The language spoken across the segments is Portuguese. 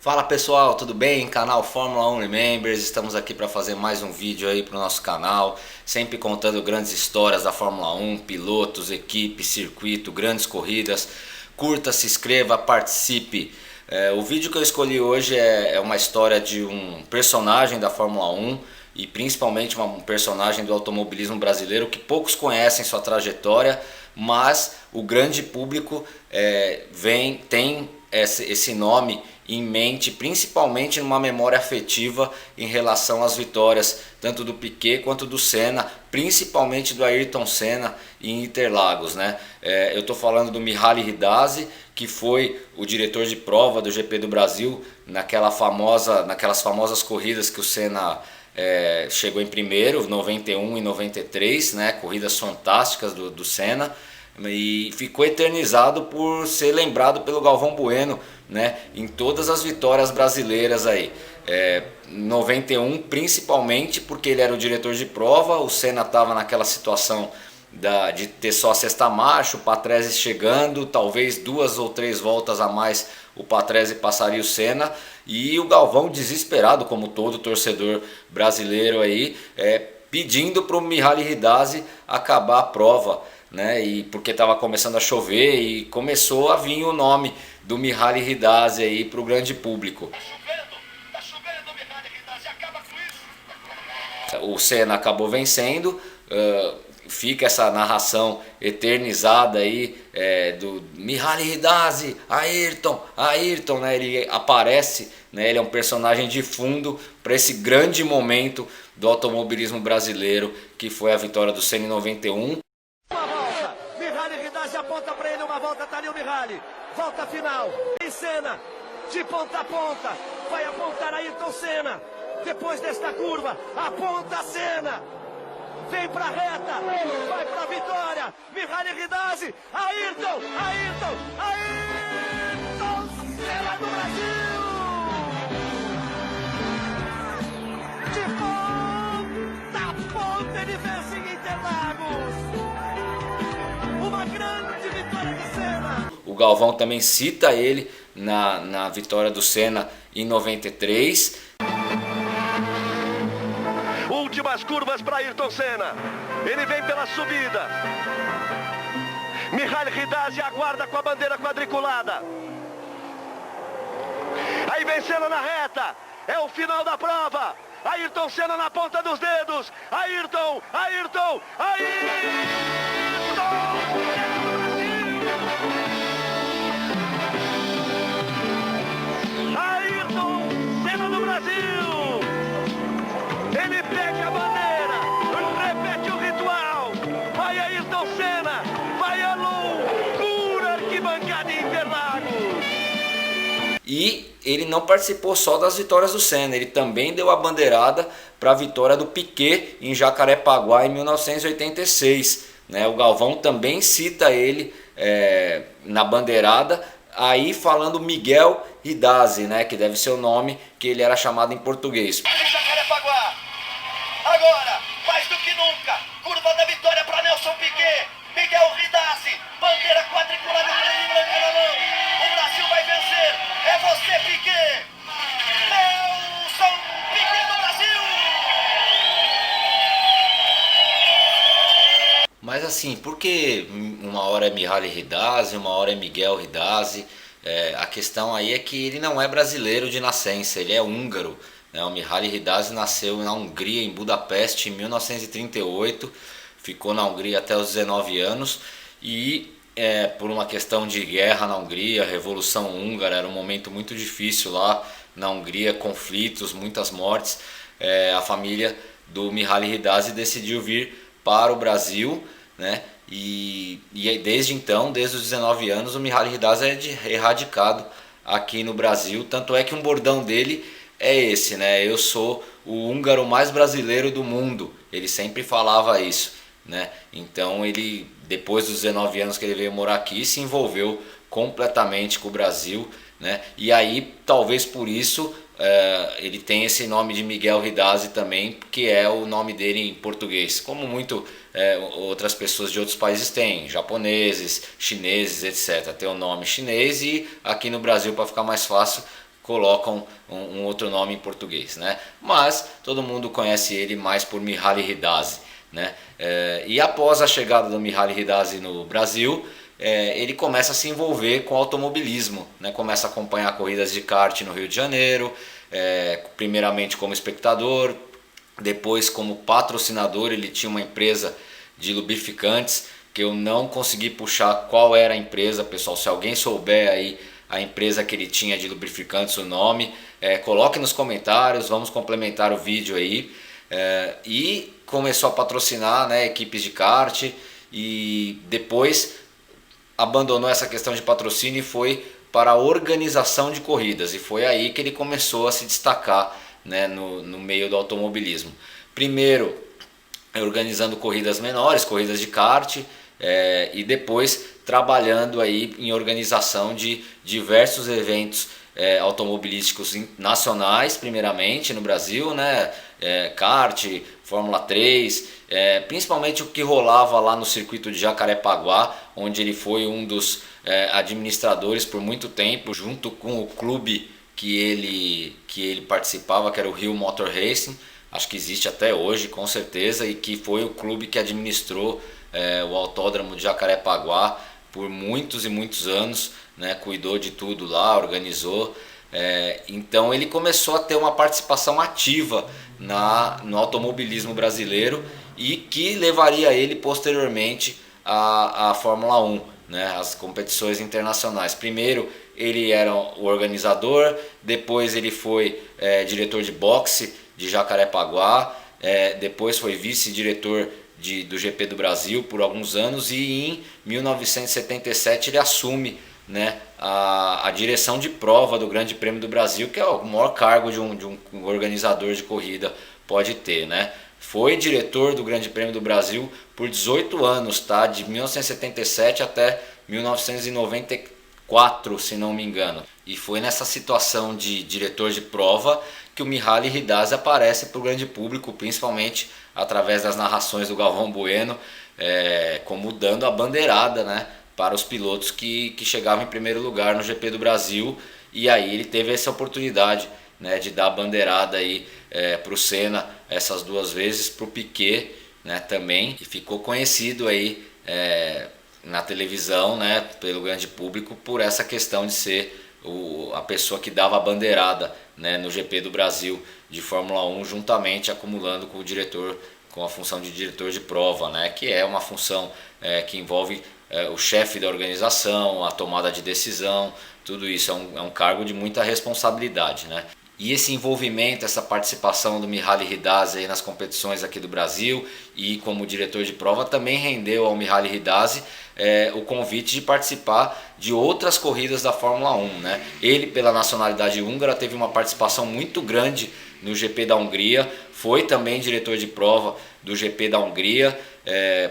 Fala pessoal, tudo bem? Canal Fórmula 1 Remembers, estamos aqui para fazer mais um vídeo aí para o nosso canal, sempre contando grandes histórias da Fórmula 1, pilotos, equipe, circuito, grandes corridas. Curta, se inscreva, participe. O vídeo que eu escolhi hoje é uma história de um personagem da Fórmula 1 e principalmente um personagem do automobilismo brasileiro que poucos conhecem sua trajetória, mas o grande público tem esse nome em mente, principalmente numa memória afetiva em relação às vitórias tanto do Piquet quanto do Senna, principalmente do Ayrton Senna em Interlagos, né? Eu estou falando do Mihaly Ridazzi, que foi o diretor de prova do GP do Brasil naquelas famosas corridas que o Senna chegou em primeiro, 91 e 93, né? Corridas fantásticas do Senna. E ficou eternizado por ser lembrado pelo Galvão Bueno, né, em todas as vitórias brasileiras aí. 91 principalmente porque ele era o diretor de prova, o Senna estava naquela situação de ter só a sexta marcha, o Patrese chegando, talvez 2 ou 3 voltas a mais o Patrese passaria o Senna, e o Galvão desesperado, como todo torcedor brasileiro aí, pedindo para o Mihaly Ridazzi acabar a prova, né? E porque estava começando a chover e começou a vir o nome do Mihaly Ridazzi aí para o grande público. Tá chovendo, Mihaly Ridazzi, acaba com isso. O Senna acabou vencendo, fica essa narração eternizada aí do Mihaly Ridazzi, Ayrton, né? Ele aparece, né? Ele é um personagem de fundo para esse grande momento do automobilismo brasileiro que foi a vitória do Senna em 91. Aponta para ele uma volta, tá ali o Mihaly. Volta final. Em Senna, de ponta a ponta. Vai apontar Ayrton Senna. Depois desta curva, aponta Senna. Vem pra reta. Vai pra vitória. Mihaly Ridazzi. Ayrton Senna do Brasil. De ponta a ponta ele vence em Interlagos. Uma grande vitória de Senna. O Galvão também cita ele na vitória do Senna em 93. Últimas curvas para Ayrton Senna. Ele vem pela subida. Mihaly Ridazzi aguarda com a bandeira quadriculada. Aí vem Senna na reta. É o final da prova. Ayrton Senna na ponta dos dedos. Ayrton! Ayrton Senna do Brasil! Ele pega a bandeira, repete o ritual. Vai Ayrton Senna, vai a loucura arquibancada em Interlagos. E ele não participou só das vitórias do Senna, ele também deu a bandeirada para a vitória do Piquet em Jacarepaguá em 1986. Né? O Galvão também cita ele na bandeirada, aí falando Miguel Ridazzi, né? Que deve ser o nome que ele era chamado em português. Jacarepaguá, agora, mais do que nunca, curva da vitória para Nelson Piquet, Miguel Ridazzi, bandeira quadriculada branca na mão, o Brasil vai vencer, é você Piquet, Nelson Piquet do Brasil! Mas assim, por que uma hora é Mihaly Ridazzi, uma hora é Miguel Ridazzi? A questão aí é que ele não é brasileiro de nascença, ele é húngaro. Né? O Mihaly Ridazzi nasceu na Hungria, em Budapeste, em 1938, ficou na Hungria até os 19 anos e por uma questão de guerra na Hungria, Revolução Húngara, era um momento muito difícil lá na Hungria, conflitos, muitas mortes, a família do Mihaly Ridazzi decidiu vir para o Brasil, né? E desde então, desde os 19 anos, o Mihaly Ridazzi é erradicado aqui no Brasil. Tanto é que um bordão dele é esse, né? Eu sou o húngaro mais brasileiro do mundo. Ele sempre falava isso, né? Então ele, depois dos 19 anos que ele veio morar aqui, se envolveu completamente com o Brasil, né? E aí, talvez por isso, ele tem esse nome de Miguel Ridazzi também, que é o nome dele em português, como outras pessoas de outros países têm, japoneses, chineses, etc. Tem o nome chinês e aqui no Brasil, para ficar mais fácil, colocam um outro nome em português, né? Mas todo mundo conhece ele mais por Mihaly Hidase, né? E após a chegada do Mihaly Hidase no Brasil, ele começa a se envolver com automobilismo, né? Começa a acompanhar corridas de kart no Rio de Janeiro, primeiramente como espectador, depois como patrocinador. Ele tinha uma empresa de lubrificantes que eu não consegui puxar qual era a empresa, pessoal. Se alguém souber aí a empresa que ele tinha de lubrificantes, o nome, coloque nos comentários, vamos complementar o vídeo aí. E começou a patrocinar, né, equipes de kart, e depois abandonou essa questão de patrocínio e foi para a organização de corridas, e foi aí que ele começou a se destacar, né, no meio do automobilismo. Primeiro organizando corridas menores, corridas de kart, e depois trabalhando aí em organização de diversos eventos automobilísticos nacionais, primeiramente no Brasil, né? Kart, Fórmula 3, principalmente o que rolava lá no circuito de Jacarepaguá, onde ele foi um dos administradores por muito tempo, junto com o clube que ele participava, que era o Rio Motor Racing. Acho que existe até hoje, com certeza, e que foi o clube que administrou o autódromo de Jacarepaguá por muitos e muitos anos, né? Cuidou de tudo lá, organizou. Então ele começou a ter uma participação ativa no automobilismo brasileiro, e que levaria ele posteriormente à Fórmula 1, né? As competições internacionais. Primeiro ele era o organizador, depois ele foi diretor de boxe de Jacarepaguá, depois foi vice-diretor do GP do Brasil por alguns anos, e em 1977 ele assume, né, a direção de prova do Grande Prêmio do Brasil, que é o maior cargo de um organizador de corrida pode ter, né? Foi diretor do Grande Prêmio do Brasil por 18 anos, tá? De 1977 até 1994, se não me engano. E foi nessa situação de diretor de prova que o Mihaly Hidase aparece para o grande público, principalmente através das narrações do Galvão Bueno, como dando a bandeirada, né, para os pilotos que chegavam em primeiro lugar no GP do Brasil. E aí ele teve essa oportunidade, né, de dar a bandeirada aí para o Senna essas duas vezes, para o Piquet, né, também, e ficou conhecido aí na televisão, né, pelo grande público, por essa questão de ser a pessoa que dava a bandeirada, né, no GP do Brasil de Fórmula 1, juntamente acumulando com o diretor, com a função de diretor de prova, né, que é uma função que envolve o chefe da organização, a tomada de decisão, tudo isso é um cargo de muita responsabilidade, né? E esse envolvimento, essa participação do Mihaly Hidase aí nas competições aqui do Brasil e como diretor de prova também rendeu ao Mihaly Hidase o convite de participar de outras corridas da Fórmula 1, né? Ele, pela nacionalidade húngara, teve uma participação muito grande no GP da Hungria, foi também diretor de prova do GP da Hungria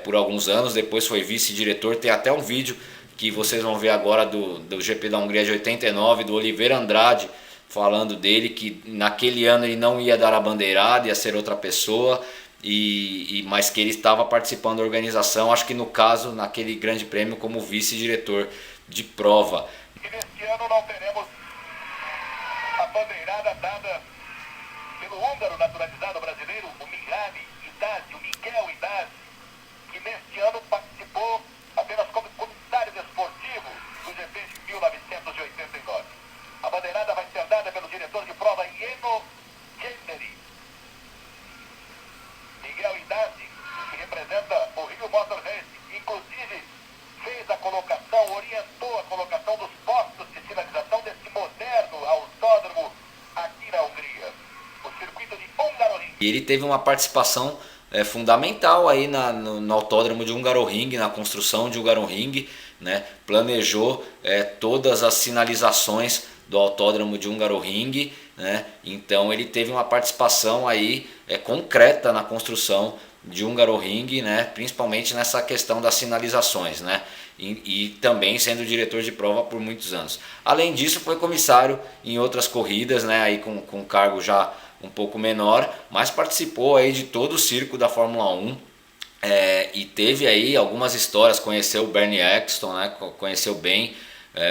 por alguns anos, depois foi vice-diretor. Tem até um vídeo que vocês vão ver agora do GP da Hungria de 89, do Oliveira Andrade, falando dele, que naquele ano ele não ia dar a bandeirada, ia ser outra pessoa, mas que ele estava participando da organização, acho que no caso, naquele grande prêmio, como vice-diretor de prova. E neste ano não teremos a bandeirada dada pelo húngaro naturalizado brasileiro, o Mihaly Hidase, o Miguel Hidase, que neste ano participou apenas como comissário desportivo do GP de 1989. A bandeirada vai ser dada pelo diretor de prova Ieno Generi. Miguel Hidase, que representa o Rio Motor Racing, inclusive fez a colocação, orientou a colocação dos postos de sinalização desse moderno autódromo aqui na Hungria, o circuito de Hungaroring. E ele teve uma participação fundamental aí no autódromo de Hungaroring, na construção de Hungaroring, né? Planejou todas as sinalizações do autódromo de Hungaroring, né? Então ele teve uma participação aí concreta na construção de Hungaroring, né? Principalmente nessa questão das sinalizações, né? E também sendo diretor de prova por muitos anos. Além disso, foi comissário em outras corridas, né? Aí com cargo já um pouco menor, mas participou aí de todo o circo da Fórmula 1. E teve aí algumas histórias, conheceu o Bernie Ecclestone, né? Conheceu bem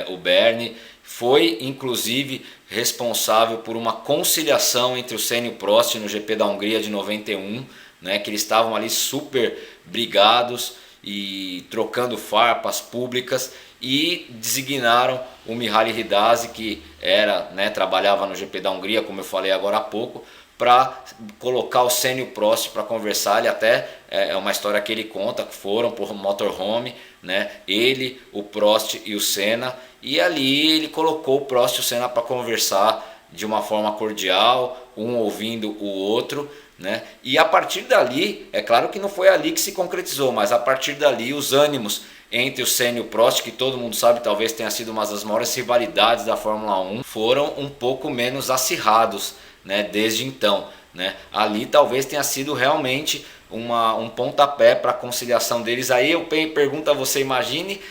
o Bernie, foi inclusive responsável por uma conciliação entre o Senna e o Prost no GP da Hungria de 91, né, que eles estavam ali super brigados e trocando farpas públicas, e designaram o Mihaly Ridazzi, que era, né, trabalhava no GP da Hungria, como eu falei agora há pouco, para colocar o Senna e o Prost para conversar. Ele até, é uma história que ele conta, que foram por motorhome, né, ele, o Prost e o Senna, e ali ele colocou o Prost e o Senna para conversar de uma forma cordial, um ouvindo o outro, né? E a partir dali, é claro que não foi ali que se concretizou, mas a partir dali os ânimos entre o Senna e o Prost, que todo mundo sabe talvez tenha sido uma das maiores rivalidades da Fórmula 1, foram um pouco menos acirrados, né, desde então, né? Ali talvez tenha sido realmente um pontapé para a conciliação deles. Aí eu pergunto a você, imagine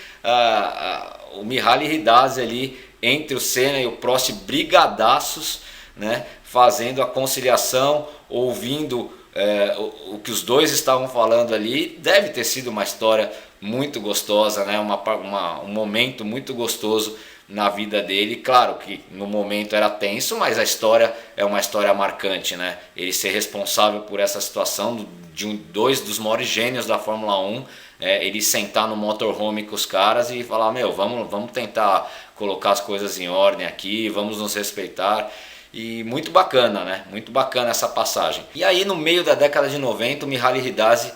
o Mihaly Ridazzi ali entre o Senna e o Prost brigadaços, né, fazendo a conciliação, ouvindo o que os dois estavam falando ali. Deve ter sido uma história muito gostosa, né, um momento muito gostoso na vida dele. Claro que no momento era tenso, mas a história é uma história marcante, né? Ele ser responsável por essa situação de dois dos maiores gênios da Fórmula 1, ele sentar no motorhome com os caras e falar: meu, vamos tentar colocar as coisas em ordem aqui, vamos nos respeitar. E muito bacana, né? Muito bacana essa passagem. E aí no meio da década de 90 o Mihaly Ridazzi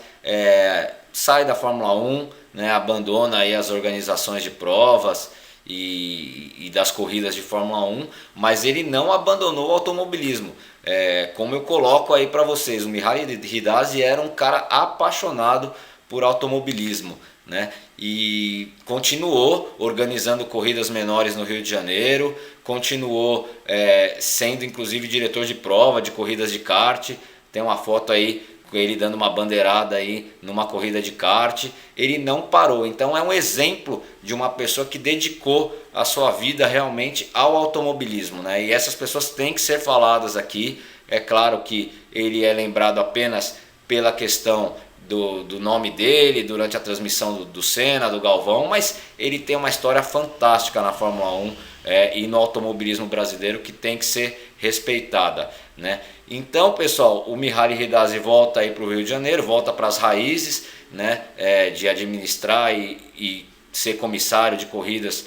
sai da Fórmula 1, né? Abandona aí as organizações de provas e das corridas de Fórmula 1, mas ele não abandonou o automobilismo. Como eu coloco aí para vocês, o Mihaly Ridazzi era um cara apaixonado por automobilismo, né? E continuou organizando corridas menores no Rio de Janeiro, continuou sendo inclusive diretor de prova de corridas de kart. Tem uma foto aí com ele dando uma bandeirada aí numa corrida de kart. Ele não parou, então é um exemplo de uma pessoa que dedicou a sua vida realmente ao automobilismo, né? E essas pessoas têm que ser faladas aqui. É claro que ele é lembrado apenas pela questão do nome dele durante a transmissão do Senna, do Galvão, mas ele tem uma história fantástica na Fórmula 1 e no automobilismo brasileiro que tem que ser respeitada, né? Então, pessoal, o Mihaly Ridazzi volta aí para o Rio de Janeiro, volta para as raízes, né, de administrar e ser comissário de corridas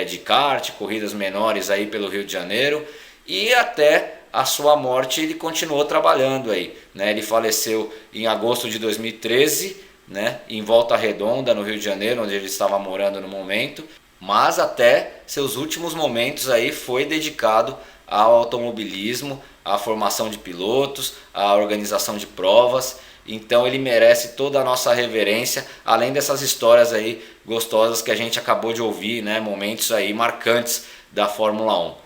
de kart, corridas menores aí pelo Rio de Janeiro, e até a sua morte ele continuou trabalhando aí, né? Ele faleceu em agosto de 2013, né, em Volta Redonda, no Rio de Janeiro, onde ele estava morando no momento, mas até seus últimos momentos aí foi dedicado ao automobilismo, à formação de pilotos, à organização de provas. Então ele merece toda a nossa reverência, além dessas histórias aí gostosas que a gente acabou de ouvir, né, momentos aí marcantes da Fórmula 1.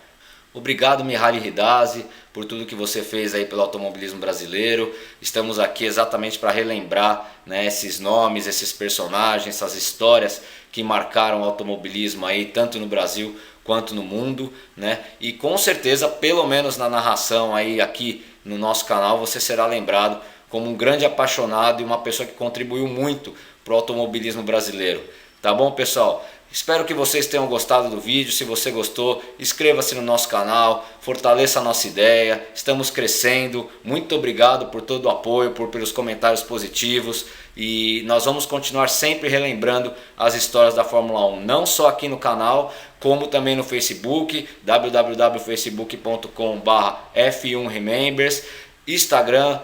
Obrigado, Mihaly Ridazzi, por tudo que você fez aí pelo automobilismo brasileiro. Estamos aqui exatamente para relembrar, né, esses nomes, esses personagens, essas histórias que marcaram o automobilismo aí, tanto no Brasil quanto no mundo, né? E com certeza, pelo menos na narração aí aqui no nosso canal, você será lembrado como um grande apaixonado e uma pessoa que contribuiu muito para o automobilismo brasileiro. Tá bom, pessoal? Espero que vocês tenham gostado do vídeo. Se você gostou, inscreva-se no nosso canal, fortaleça a nossa ideia. Estamos crescendo. Muito obrigado por todo o apoio, pelos comentários positivos. E nós vamos continuar sempre relembrando as histórias da Fórmula 1, não só aqui no canal, como também no Facebook, www.facebook.com/F1Remembers. Instagram,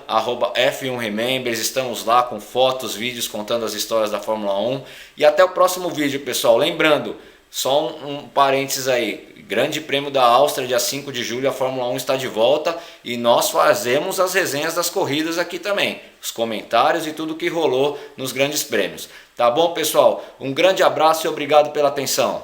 @F1Remembers, estamos lá com fotos, vídeos contando as histórias da Fórmula 1. E até o próximo vídeo, pessoal. Lembrando, só um parênteses aí, Grande Prêmio da Áustria, dia 5 de julho, a Fórmula 1 está de volta e nós fazemos as resenhas das corridas aqui também, os comentários e tudo que rolou nos grandes prêmios. Tá bom, pessoal? Um grande abraço e obrigado pela atenção.